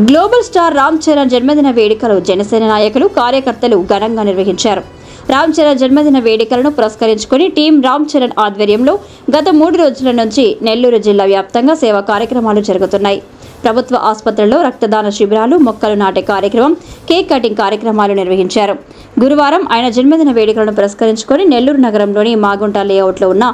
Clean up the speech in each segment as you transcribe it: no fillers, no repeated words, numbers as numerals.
Global star Ram Charan జన్మదిన వేడుకలు జనసేన నాయకులు కార్యకర్తలు ఘనంగా నిర్వహించారు. రామ్ చరణ్ జన్మదిన వేడుకలను పురస్కరించుకుని టీం రామ్ చరణ్ ఆధ్వర్యంలో గత 3 రోజుల నుంచి నెల్లూరు జిల్లా వ్యాప్తంగా సేవా కార్యక్రమాలు జరుగుతున్నాయి. ప్రభుత్వ ఆసుపత్రుల్లో రక్తదాన శిబిరాలు, మొక్కలు నాటే కార్యక్రమం, కేక్ కటింగ్ కార్యక్రమాలు నిర్వహించారు. గురువారం ఆయన జన్మదిన వేడుకలను పురస్కరించుకుని నెల్లూరు నగరంలోని మాగుంట లేఅవుట్లో ఉన్న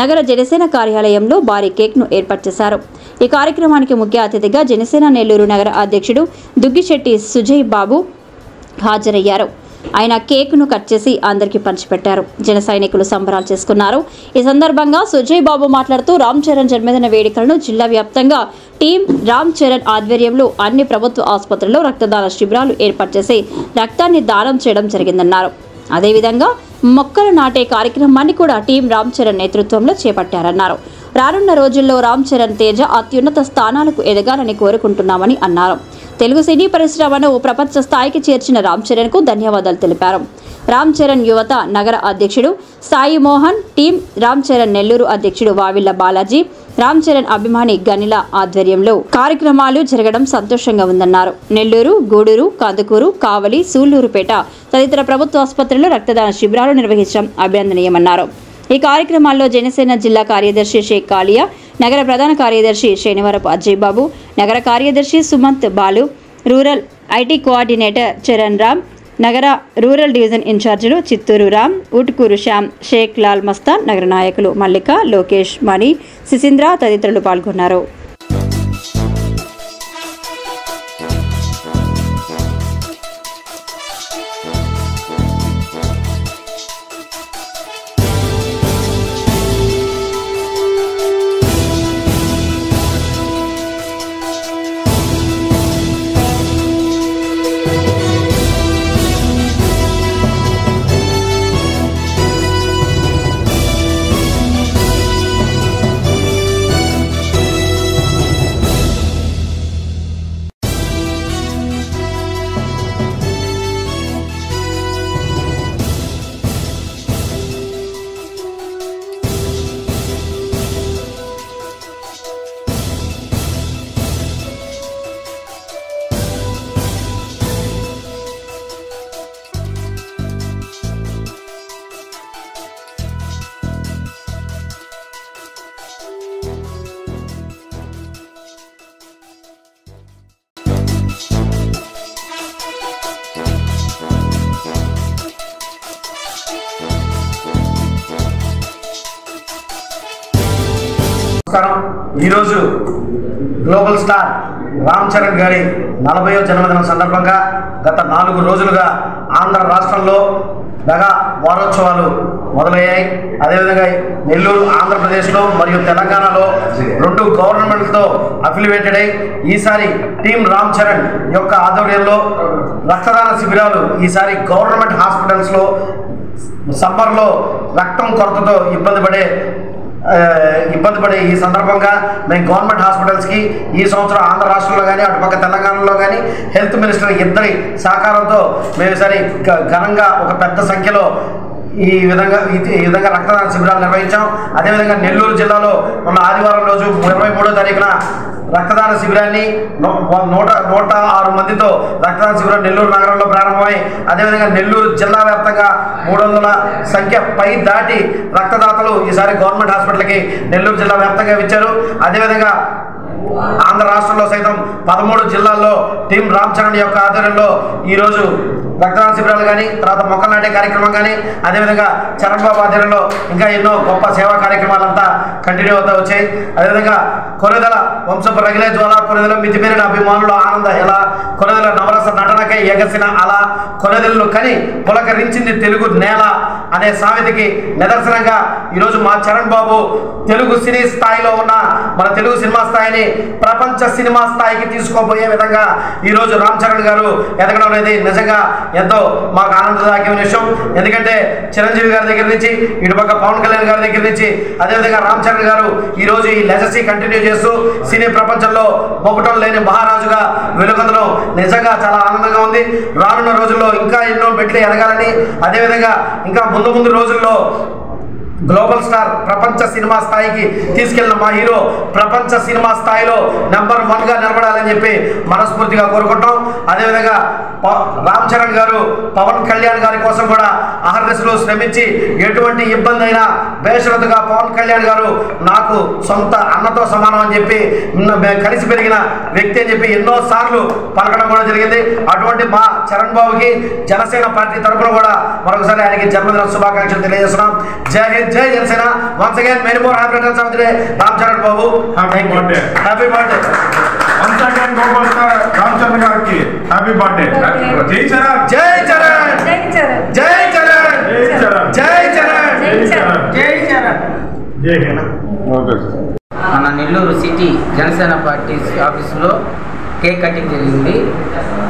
నగర జనసేన కార్యాలయంలో భారీ కేక్ను ఏర్పాటు చేశారు. ఈ కార్యక్రమానికి ముఖ్య అతిథిగా జనసేన నెల్లూరు నగర అధ్యక్షుడు దుగ్గిశెట్టి సుజయ్ బాబు హాజరయ్యారు. ఆయన కేక్ను కట్ చేసి అందరికీ పంచిపెట్టారు. జన సైనికులు సంబరాలు చేసుకున్నారు. ఈ సందర్భంగా సుజయ్ బాబు మాట్లాడుతూ రామ్ చరణ్ జన్మదిన వేడుకలను జిల్లా వ్యాప్తంగా టీం రామ్ చరణ్ ఆధ్వర్యంలో అన్ని ప్రభుత్వ ఆసుపత్రుల్లో రక్తదాన శిబిరాలు ఏర్పాటు చేసి రక్తాన్ని దానం చేయడం జరిగిందన్నారు. అదేవిధంగా మొక్కలు నాటే కార్యక్రమాన్ని కూడా టీం రామ్ చరణ్ నేతృత్వంలో చేపట్టారన్నారు. రానున్న రోజుల్లో రామ్ చరణ్ తేజ అత్యున్నత స్థానాలకు ఎదగాలని కోరుకుంటున్నామని అన్నారు. తెలుగు సినీ పరిశ్రమను ప్రపంచ స్థాయికి చేర్చిన రామ్ చరణ్ కు ధన్యవాదాలు తెలిపారు. రామ్ చరణ్ యువత నగర అధ్యక్షుడు సాయి మోహన్, టీం రామ్ చరణ్ నెల్లూరు అధ్యక్షుడు వావిళ్ల బాలాజీ, రామ్ చరణ్ అభిమాని గనిల ఆధ్వర్యంలో కార్యక్రమాలు జరగడం సంతోషంగా ఉందన్నారు. నెల్లూరు, గూడూరు, కందుకూరు, కావలి, సూళ్లూరుపేట తదితర ప్రభుత్వ ఆసుపత్రుల్లో రక్తదాన శిబిరాలు నిర్వహించడం అభినందనీయమన్నారు. ఈ కార్యక్రమాల్లో జనసేన జిల్లా కార్యదర్శి షేక్ కాలియా, నగర ప్రధాన కార్యదర్శి శనివారపు అజయ్ బాబు, నగర కార్యదర్శి Sumanth Balu, rural IT coordinator Charan Ram, నగర రూరల్ డివిజన్ ఇన్ఛార్జీలు చిత్తూరు రామ్, ఊటుకూరు శ్యామ్, షేక్ లాల్ మస్తాన్, నగర నాయకులు మల్లిక, లోకేష్, మణి, సిసింద్ర తదితరులు పాల్గొన్నారు. ఈరోజు గ్లోబల్ స్టార్ రామ్ చరణ్ గారి 40వ జన్మదినం సందర్భంగా గత 4 రోజులుగా ఆంధ్ర రాష్ట్రంలో మెగా వారోత్సవాలు మొదలయ్యాయి. అదేవిధంగా నెల్లూరు, ఆంధ్రప్రదేశ్లో మరియు తెలంగాణలో 2 గవర్నమెంట్లతో అఫిలియేటెడ్ అయి ఈసారి టీం రామ్ చరణ్ యొక్క ఆధ్వర్యంలో రక్తదాన శిబిరాలు ఈసారి గవర్నమెంట్ హాస్పిటల్స్లో సమ్మర్లో రక్తం కొరతతో ఇబ్బంది పడే ఈ సందర్భంగా మేము గవర్నమెంట్ హాస్పిటల్స్కి ఈ సంవత్సరం ఆంధ్ర రాష్ట్రంలో కానీ అటుపక్క తెలంగాణలో కానీ హెల్త్ మినిస్టర్ ఇద్దరి సహకారంతో మేము ఈసారి ఘనంగా ఒక పెద్ద సంఖ్యలో ఈ విధంగా రక్తదాన శిబిరాలు నిర్వహించాం. అదేవిధంగా నెల్లూరు జిల్లాలో ఉన్న ఆదివారం రోజు 23వ తారీఖున రక్తదాన శిబిరాన్ని 106 మందితో రక్తదాన శిబిరం నెల్లూరు నగరంలో ప్రారంభమై అదేవిధంగా నెల్లూరు జిల్లా వ్యాప్తంగా 300 సంఖ్య పై దాటి రక్తదాతలు ఈసారి గవర్నమెంట్ హాస్పిటల్కి నెల్లూరు జిల్లా వ్యాప్తంగా ఇచ్చారు. అదేవిధంగా ఆంధ్ర రాష్ట్రంలో సైతం 13 జిల్లాల్లో టీం రామ్ చరణ్ యొక్క ఆధ్వర్యంలో ఈరోజు రక్తదాన శిబిరాలు కానీ తర్వాత మొక్కలు నాటే కార్యక్రమం కానీ అదేవిధంగా చరణ్ బాబు ఆధ్వర్యంలో ఇంకా ఎన్నో గొప్ప సేవా కార్యక్రమాలంతా కంటిన్యూ అవుతూ వచ్చాయి. అదేవిధంగా కొరెదల వంశపు రగిలే జ్వాల, కొరెదల మితిమీరిన అభిమానుల ఆనంద ఎలా, కొరెదల నవరస నటనకై ఎగసిన అలా, కొరెదలను కని పులకరించింది తెలుగు నేల అనే సామెతకి నిదర్శనంగా ఈరోజు మా చరణ్ బాబు తెలుగు సినీ స్థాయిలో ఉన్న మన తెలుగు సినిమా స్థాయిని ప్రపంచ సినిమా స్థాయికి తీసుకోబోయే విధంగా ఈరోజు రామ్ చరణ్ గారు ఎదగడం అనేది నిజంగా ఎంతో మాకు ఆనందదాయకమైన విషయం. ఎందుకంటే చిరంజీవి గారి దగ్గర నుంచి ఇటుపక్క పవన్ కళ్యాణ్ గారి దగ్గర నుంచి అదేవిధంగా రామ్ చరణ్ గారు ఈరోజు ఈ లెగసీ కంటిన్యూ చేస్తూ సినీ ప్రపంచంలో మొక్కటం లేని మహారాజుగా వెలుగొందడం నిజంగా చాలా ఆనందంగా ఉంది. రానున్న రోజుల్లో ఇంకా ఎన్నో మెట్లు ఎదగాలని అదేవిధంగా ఇంకా ముందు రోజుల్లో గ్లోబల్ స్టార్ ప్రపంచ సినిమా స్థాయికి తీసుకెళ్లిన మా హీరో ప్రపంచ సినిమా స్థాయిలో నెంబర్ 1 గా నిలబడాలని చెప్పి మనస్ఫూర్తిగా కోరుకుంటాం. అదేవిధంగా రామ్ చరణ్ గారు పవన్ కళ్యాణ్ గారి కోసం కూడా అహర్నిశలు శ్రమించి ఎటువంటి ఇబ్బంది అయినా బేషరతుగా పవన్ కళ్యాణ్ గారు నాకు సొంత అన్నతో సమానం అని చెప్పి కలిసి పెరిగిన వ్యక్తి అని చెప్పి ఎన్నో సార్లు పలకడం కూడా జరిగింది. అటువంటి మా చరణ్ బాబుకి జనసేన పార్టీ తరఫున కూడా మరొకసారి ఆయనకి జన్మదిన శుభాకాంక్షలు తెలియజేస్తున్నాం. జై హింద్, జై Janasena. Once again many more happy returns of the day Ram Charan Babu. Happy birthday. Once again global star Ram Charan గారికి హ్యాపీ బర్త్డే. జై చరణ్, జై చరణ్, జై చరణ్, జై చరణ్, జై చరణ్, జై చరణ్, జై చరణ్, జై హింద్. మన నెల్లూరు సిటీ జనసేన పార్టీ ఆఫీసులో కేక్ కటింగ్ జరిగింది.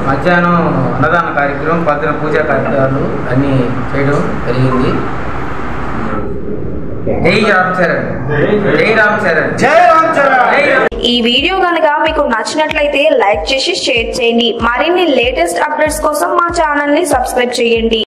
మధ్యాహ్నం అన్నదాన కార్యక్రమం, పొద్దున పూజా కార్యక్రమాలు అన్నీ చేయడం జరిగింది. జై రామ్ చరణ్, జై రామ్ చరణ్, జై రామ్ చరణ్. ఈ వీడియో కనుక మీకు నచ్చినట్లయితే లైక్ చేసి షేర్ చేయండి. మరిన్ని లేటెస్ట్ అప్డేట్స్ కోసం మా ఛానల్ ని సబ్స్క్రైబ్ చేయండి.